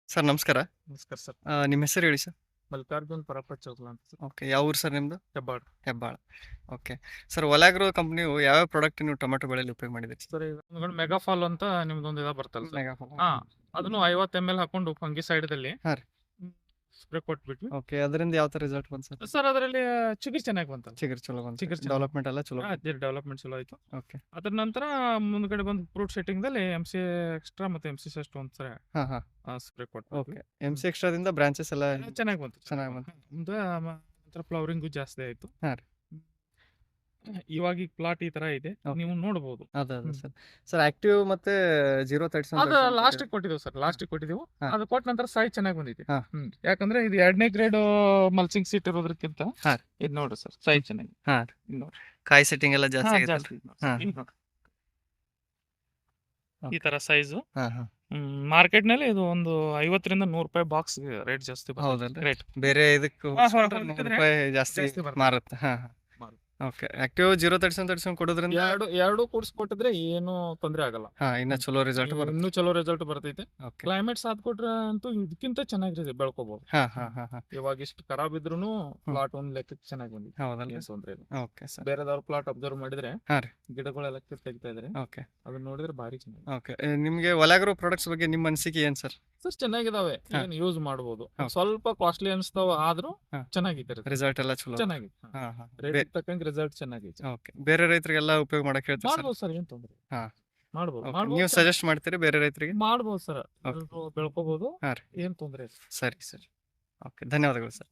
Sir ನಮಸ್ಕಾರ. ನಮಸ್ಕಾರ sir. ನಿಮ್ಮ ಹೆಸರು ಹೇಳಿ ಸರ್? ಮಲ್ಲಿಕಾರ್ಜುನ್ ಪರಪ್ಪತ್ ಚೌಗಲ ಅಂತ ಸರ್. ಓಕೆ. ಯಾವ ಊರು ಸರ್ ನಿಮ್ಮದು? ಹೆಬ್ಬಾಳ್. ಹೆಬ್ಬಾಳ. ಓಕೆ. ಸರ್ ಒಲಾಗ್ರೋ ಕಂಪ್ನಿಯು ಯಾವ್ಯಾವ ಪ್ರಾಡಕ್ಟ್ ನೀವು ಟೊಮೆಟೊ ಬೆಳೆಯಲ್ಲಿ ಉಪಯೋಗ ಮಾಡಿದ್ದೀರಿ ಸರ್? ಸರ್ ಈಗ ಮೆಗಾಫಾಲ್ ಅಂತ ನಿಮ್ದೊಂದು ಬರ್ತಲ್ಲ ಸರ್. ಮೆಗಾಫಾಲ್. ಹಾ, ಅದನ್ನು 50 ml ಹಾಕೊಂಡು ಫಂಗಿಸೈಡ್ದಲ್ಲಿ ಹಾ ರೀ. ಸ್ಪ್ರೇ ಕೊಟ್ಬಿಟ್ವಿ ಓಕೆ. ಅದರಿಂದ ಯಾವ ಥರ ರಿಸಲ್ಟ್ ಬಂತು ಸರ್? ಸರ್. ಅದರಲ್ಲಿ ಚಿಗುರು ಚೆನ್ನಾಗಿ ಬಂತಲ್ಲ. ಚಿಗುರು ಚಲೋ ಬಂತು. ಚಿಗುರು ಚೆನ್ನಾಗಿ ಡೆವಲಪ್ಮೆಂಟ್ ಎಲ್ಲ ಚಲೋ. ಡೆವಲಪ್ಮೆಂಟ್ ಚಲೋ ಆಯ್ತು. ಓಕೆ. ಅದ್ರ ನಂತರ ಮುಂದ್ಗಡೆ ಬಂದು ಫ್ರೂಟ್ ಸೆಟ್ಟಿಂಗ್ ದಲ್ಲಿ MC ಎಕ್ಸ್ಟ್ರಾ ಮತ್ತೆ MC ಸೆಸ್ಟ್ ಒಂದ್ಸರಿ ಹಾ ಹಾ. ಸ್ಪ್ರೇ ಕೊಟ್ಬಿಟ್ವಿ. ಓಕೆ. MC ಎಕ್ಸ್ಟ್ರಾದಿಂದ ಬ್ರಾಂಚಸ್ ಎಲ್ಲ ಚೆನ್ನಾಗಿ ಬಂತು. ಚೆನ್ನಾಗಿ ಬಂತು. ಮುಂದೆ ನಂತರ ಫ್ಲವರಿಂಗು ಜಾಸ್ತಿ ಆಯ್ತು. ಹಾ ರೀ. ಇವಾಗ ಈಗ ಪ್ಲಾಟ್ ಈ ತರ ಇದೆ, ನೀವು ನೋಡಬಹುದು. ಅದೇ ಸರ್. ಸರ್ ಆಕ್ಟಿವ್ ಮತ್ತೆ 037 ಅದು ಲಾಸ್ಟಿಗೆ ಕೊಟ್ಟಿದ್ದೇವೆ ಸರ್. ಲಾಸ್ಟಿಗೆ ಕೊಟ್ಟಿದ್ದೆವು. ಹಾ. ಅದು ಕೊಟ್ಟ ನಂತರ ಸೈಜ್ ಚೆನ್ನಾಗಿ ಬಂದಿದೆ. ಹಾ. ಯಾಕಂದ್ರೆ ಇದು 2ನೇ ಗ್ರೇಡ್ ಮಲ್ಚಿಂಗ್ ಸೀಟ್ ಇರೋದಕ್ಕಿಂತ ಹಾ. ಇದು ನೋಡ್ರಿ ಸರ್, ಸೈಜ್ ಚೆನ್ನಾಗಿ. ಹಾ. ಇದು ನೋಡ್ರಿ, ಕಾಯಿ ಸೆಟ್ಟಿಂಗ್ ಎಲ್ಲ ಜಾಸ್ತಿ ಆಗಿದೆ. ಜಾಸ್ತಿ ಇದೆ ನೋಡಿ ಹಾ. ಸರ್. ಇದು ನೋಡ್ರಿ. ಈ Okay. ತರ ಸೈಜು. ಹಾ ಹಾ. ಮಾರ್ಕೆಟ್ ನಲ್ಲಿ ಇದು ಒಂದು 50 ರಿಂದ 100 ರೂಪಾಯಿ ಬಾಕ್ಸ್ ರೇಟ್ ಜಾಸ್ತಿ ಹೌದಲ್ರಿ? ರೇಟ್. ಬೇರೆ ಇದಕ್ಕೆ ಹಾ, ಹೋಲಿಸ್ಕೊಂಡ್ರೆ ಹೋಲಿಸಿದ್ರೆ 100 ರೂಪಾಯಿ ಜಾಸ್ತಿ ಜಾಸ್ತಿ ಬರುತ್ತೆ. ಮಾರುತ್ತೆ. ಹಾ ಹಾ. ಮಾರುತ್ತೆ. ಓಕೆ. ಆಕ್ಟಿವ್ 037 ಕೊಡೋದ್ರಿಂದ ಎರಡು ಕೂಡಿಸ್ಕೊಟ್ಟಿದ್ರೆ ಏನು ತೊಂದರೆ ಆಗಲ್ಲ. ಹಾ ಇನ್ನ ಚಲೋ ರಿಸಲ್ಟ್ ಬರುತ್ತೆ. ಇನ್ನೂ ಚಲೋ ರಿಸಲ್ಟ್ ಬರ್ತೈತೆ. ಓಕೆ. ಕ್ಲೈಮೇಟ್ ಸಾಥ್ ಕೊಟ್ರೆ ಅಂತೂ ಇದಕ್ಕಿಂತ ಚೆನ್ನಾಗಿ ಬೆಳ್ಕೋಬಹುದು. ಹಾ ಹಾ ಹಾ ಹಾ. ಇವಾಗ ಇಷ್ಟು ಖರಾಬ್ ಇದ್ರೂನು ಪ್ಲಾಟ್ ಒಂದ್ ಲೆಕ್ಕಕ್ಕೆ ಚೆನ್ನಾಗಿ ಬಂದಿದೆ. ಹೌದಲ್ರಿ? ಏನ್ ತೊಂದ್ರೆ ಇಲ್ಲ. Okay sir. ಬೇರೆದವ್ರ ಪ್ಲಾಟ್ ಅಬ್ಸರ್ವ್ ಮಾಡಿದ್ರೆ ಹಾ ರೀ. ಗಿಡಗಳೆಲ್ಲ ತೆಗಿತಾ ಇದ್ರೆ ಓಕೆ. ಅದನ್ನ ನೋಡಿದ್ರೆ ಭಾರಿ ಚೆನ್ನಾಗಿ. ಓಕೆ. ನಿಮ್ಗೆ ಒಲಾಗ್ರೋ ಪ್ರಾಡಕ್ಟ್ಸ್ ಬಗ್ಗೆ ನಿಮ್ಮ ಅನಿಸಿಕೆ ಏನ್ ಸರ್? ಸರ್ ಚೆನ್ನಾಗಿದಾವೆ, ಹಾ. ಏನ್ ಯೂಸ್ ಮಾಡಬಹುದು. ಹೌದು. ಸ್ವಲ್ಪ ಕಾಸ್ಟ್ಲಿ ಅನ್ಸ್ತಾವ, ಆದ್ರೂ ಹಾ. ಚೆನ್ನಾಗಿದೆ. ರಿಸಲ್ಟ್ ಎಲ್ಲ ಚಲೋ. ಚೆನ್ನಾಗಿ ಹಾ ಹಾ. ರೇಟ್ ತಕ್ಕಂಗೆ ರಿಸಲ್ಟ್ ಚೆನ್ನಾಗೈತೆ. ಓಕೆ. ಬೇರೆ ರೈತರಿಗೆಲ್ಲ ಉಪಯೋಗ ಮಾಡಕ್ ಹೇಳ್ತೀರಿ ಸರ್? ಮಾಡ್ಬೋದು ಸರ್, ಏನ್ ತೊಂದ್ರೆ. ಹಾ. ಮಾಡ್ಬೋದು. ನೀವು ಸಜೆಸ್ಟ್ ಮಾಡ್ತೀರಿ ಬೇರೆ ರೈತರಿಗೆ? ಮಾಡ್ಬೋದು ಸರ್, Okay. ಬೆಳ್ಕೋಬಹುದು. ಹಾ ರೀ. ಏನ್ ತೊಂದ್ರೆ ಇಲ್ಲ. ಸರಿ ಸರಿ. ಓಕೆ. ಧನ್ಯವಾದಗಳು ಸರ್.